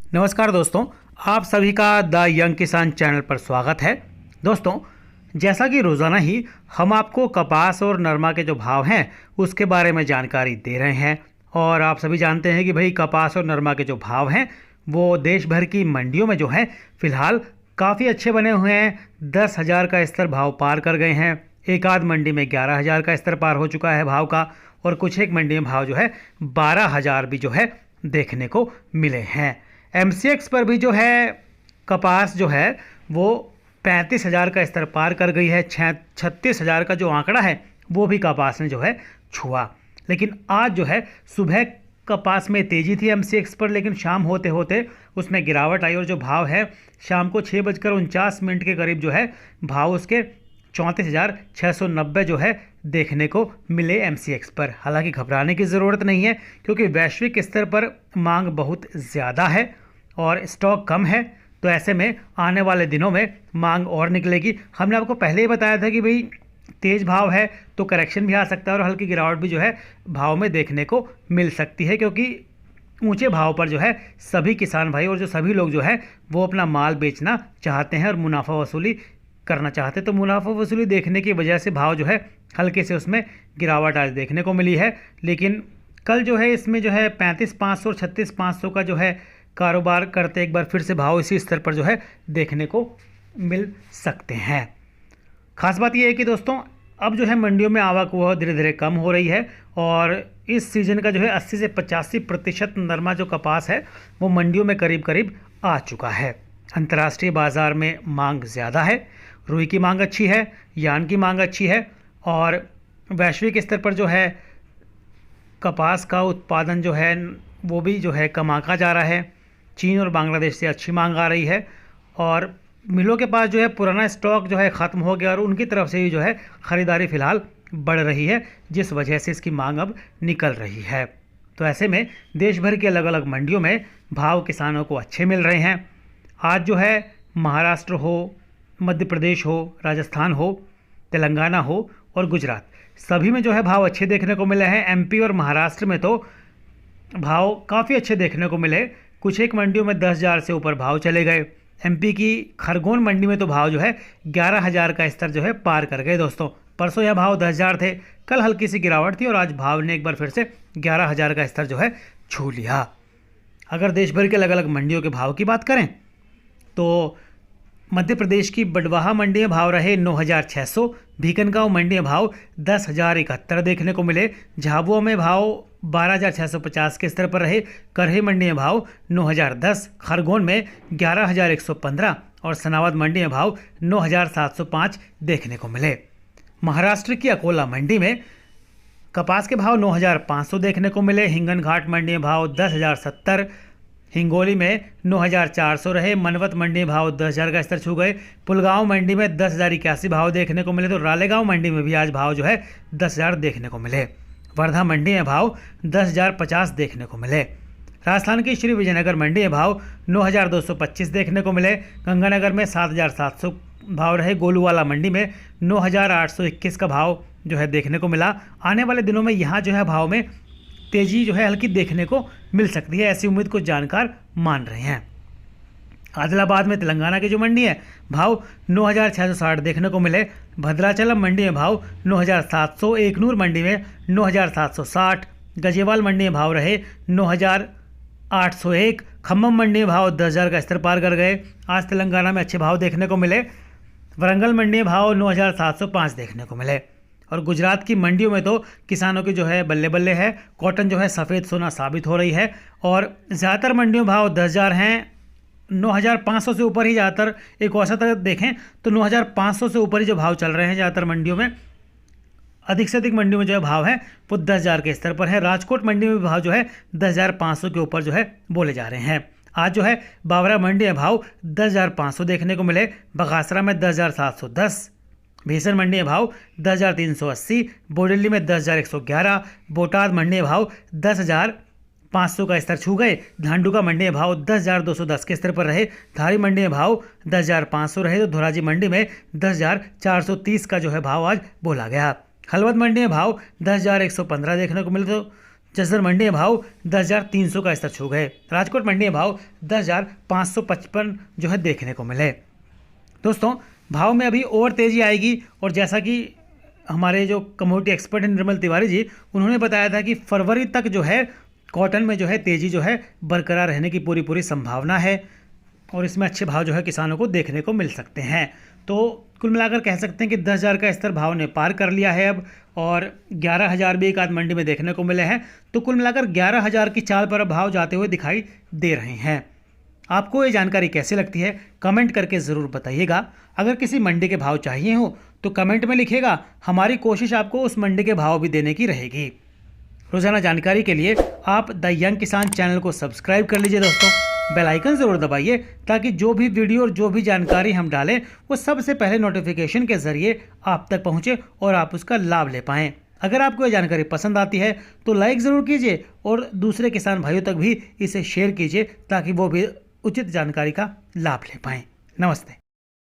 नमस्कार दोस्तों, आप सभी का द यंग किसान चैनल पर स्वागत है। दोस्तों, जैसा कि रोज़ाना ही हम आपको कपास और नरमा के जो भाव हैं उसके बारे में जानकारी दे रहे हैं। और आप सभी जानते हैं कि भाई कपास और नरमा के जो भाव हैं वो देश भर की मंडियों में जो है फ़िलहाल काफ़ी अच्छे बने हुए हैं। 10,000 का स्तर भाव पार कर गए हैं। एक आध मंडी में 11,000 का स्तर पार हो चुका है भाव का, और कुछ एक मंडी में भाव जो है 12,000 भी जो है देखने को मिले हैं। एमसीएक्स पर भी जो है कपास जो है वो 35,000 का स्तर पार कर गई है। 36,000 का जो आंकड़ा है वो भी कपास ने जो है छुआ। लेकिन आज जो है सुबह कपास में तेज़ी थी एमसीएक्स पर, लेकिन शाम होते होते उसमें गिरावट आई और जो भाव है शाम को 6:49 के करीब जो है भाव उसके 34,690 जो है देखने को मिले एमसीएक्स पर। हालांकि घबराने की ज़रूरत नहीं है, क्योंकि वैश्विक स्तर पर मांग बहुत ज़्यादा है और स्टॉक कम है। तो ऐसे में आने वाले दिनों में मांग और निकलेगी। हमने आपको पहले ही बताया था कि भाई तेज़ भाव है तो करेक्शन भी आ सकता है और हल्की गिरावट भी जो है भाव में देखने को मिल सकती है, क्योंकि ऊंचे भाव पर जो है सभी किसान भाई और जो सभी लोग जो है वो अपना माल बेचना चाहते हैं और मुनाफा वसूली करना चाहते हैं। तो मुनाफा वसूली देखने की वजह से भाव जो है हल्के से उसमें गिरावट आज देखने को मिली है। लेकिन कल जो है इसमें जो है 35,500 और 36,500 का जो है कारोबार करते एक बार फिर से भाव इसी स्तर पर जो है देखने को मिल सकते हैं। खास बात यह है कि दोस्तों अब जो है मंडियों में आवक वह धीरे धीरे कम हो रही है और इस सीज़न का जो है 80 से 85% नरमा जो कपास है वो मंडियों में करीब करीब आ चुका है। अंतर्राष्ट्रीय बाज़ार में मांग ज़्यादा है, रुई की मांग अच्छी है, यार्न की मांग अच्छी है और वैश्विक स्तर पर जो है कपास का उत्पादन जो है वो भी जो है कम आंका जा रहा है। चीन और बांग्लादेश से अच्छी मांग आ रही है और मिलों के पास जो है पुराना स्टॉक जो है ख़त्म हो गया और उनकी तरफ से भी जो है ख़रीदारी फ़िलहाल बढ़ रही है, जिस वजह से इसकी मांग अब निकल रही है। तो ऐसे में देश भर की अलग अलग मंडियों में भाव किसानों को अच्छे मिल रहे हैं। आज जो है महाराष्ट्र हो, मध्य प्रदेश हो, राजस्थान हो, तेलंगाना हो और गुजरात, सभी में जो है भाव अच्छे देखने को मिले हैं। एमपी और महाराष्ट्र में तो भाव काफ़ी अच्छे देखने को मिले। कुछ एक मंडियों में 10,000 से ऊपर भाव चले गए। एमपी की खरगोन मंडी में तो भाव जो है 11,000 का स्तर जो है पार कर गए। दोस्तों, परसों यह भाव 10,000 थे, कल हल्की सी गिरावट थी और आज भाव ने एक बार फिर से 11,000 का स्तर जो है छू लिया। अगर देश भर के अलग अलग मंडियों के भाव की बात करें तो मध्य प्रदेश की बडवाहा मंडी में भाव रहे 9,600, भीकनगांव मंडी में भाव 10,071 देखने को मिले। झाबुआ में भाव 12,650 के स्तर पर रहे। करही मंडी में भाव 9,010, खरगोन में 11,115 और सनावद मंडी में भाव 9,705 देखने को मिले। महाराष्ट्र की अकोला मंडी में कपास के भाव 9,500 देखने को मिले। हिंगन घाट मंडी में भाव 10,070, हिंगोली में 9,400 रहे। मनवत मंडी में भाव 10,000 का स्तर छू गए। पुलगांव मंडी में 10,081 भाव देखने को मिले। तो रालेगांव मंडी में भी आज भाव जो है 10,000 देखने को मिले। वर्धा मंडी में भाव 10,050 देखने को मिले। राजस्थान की श्री विजयनगर मंडी में भाव 9,225 देखने को मिले। गंगानगर में 7,700 भाव रहे। गोलूवाला मंडी में 9,821 का भाव जो है देखने को मिला। आने वाले दिनों में यहाँ जो है भाव में तेज़ी जो है हल्की देखने को मिल सकती है, ऐसी उम्मीद कुछ जानकार मान रहे हैं। आदिलाबाद में तेलंगाना की जो मंडी है भाव 9,660 देखने को मिले। भद्राचलम मंडी में भाव 9,700, एकनूर मंडी में 9,760, गजेवाल मंडी में भाव रहे 9,801, खम्मम मंडी में भाव 10,000 का स्तर पार कर गए। आज तेलंगाना में अच्छे भाव देखने को मिले। वरंगल मंडी में भाव 9,705 देखने को मिले। और गुजरात की मंडियों में तो किसानों की जो है बल्ले बल्ले है। कॉटन जो है सफ़ेद सोना साबित हो रही है और ज़्यादातर मंडियों में भाव 10,000 हैं। 9,500 से ऊपर ही ज़्यादातर, एक औसत अगर देखें तो 9,500 से ऊपर ही जो भाव चल रहे हैं ज़्यादातर मंडियों में। अधिक से अधिक मंडियों में जो है भाव है वो 10,000 के स्तर पर है। राजकोट मंडी में भाव जो है 10,500 के ऊपर जो है बोले जा रहे हैं। आज जो है बावरा मंडी में भाव 10,500 देखने को मिले। बघासरा में 10,710, भीषण मंडी में भाव 10,380, बोडेली में 10,111, बोटाद मंडी में भाव 10,500 का स्तर छू गए। धांडुका मंडी में भाव 10,210 के स्तर पर रहे। धारी मंडी में भाव 10,500 रहे। तो धोराजी मंडी में 10,430 का जो है भाव आज बोला गया। हलवद मंडी में भाव 10,115 देखने को मिले। तो जसदर मंडी में भाव 10,300 का स्तर छू गए। राजकोट मंडी में भाव 10,555 जो है देखने को मिले। दोस्तों, भाव में अभी और तेज़ी आएगी और जैसा कि हमारे जो कमोडिटी एक्सपर्ट हैं निर्मल तिवारी जी, उन्होंने बताया था कि फरवरी तक जो है कॉटन में जो है तेज़ी जो है बरकरार रहने की पूरी संभावना है और इसमें अच्छे भाव जो है किसानों को देखने को मिल सकते हैं। तो कुल मिलाकर कह सकते हैं कि 10,000 का स्तर भाव ने पार कर लिया है अब, और 11,000 भी एक आध मंडी में देखने को मिले हैं। तो कुल मिलाकर 11,000 की चाल पर अब भाव जाते हुए दिखाई दे रहे हैं। आपको ये जानकारी कैसी लगती है कमेंट करके ज़रूर बताइएगा। अगर किसी मंडी के भाव चाहिए हो तो कमेंट में लिखिएगा, हमारी कोशिश आपको उस मंडी के भाव भी देने की रहेगी। रोज़ाना जानकारी के लिए आप द यंग किसान चैनल को सब्सक्राइब कर लीजिए दोस्तों, बेल आइकन ज़रूर दबाइए ताकि जो भी वीडियो और जो भी जानकारी हम डालें वो सबसे पहले नोटिफिकेशन के ज़रिए आप तक पहुंचे और आप उसका लाभ ले पाएँ। अगर आपको ये जानकारी पसंद आती है तो लाइक ज़रूर कीजिए और दूसरे किसान भाइयों तक भी इसे शेयर कीजिए ताकि वो भी उचित जानकारी का लाभ ले पाएँ। नमस्ते।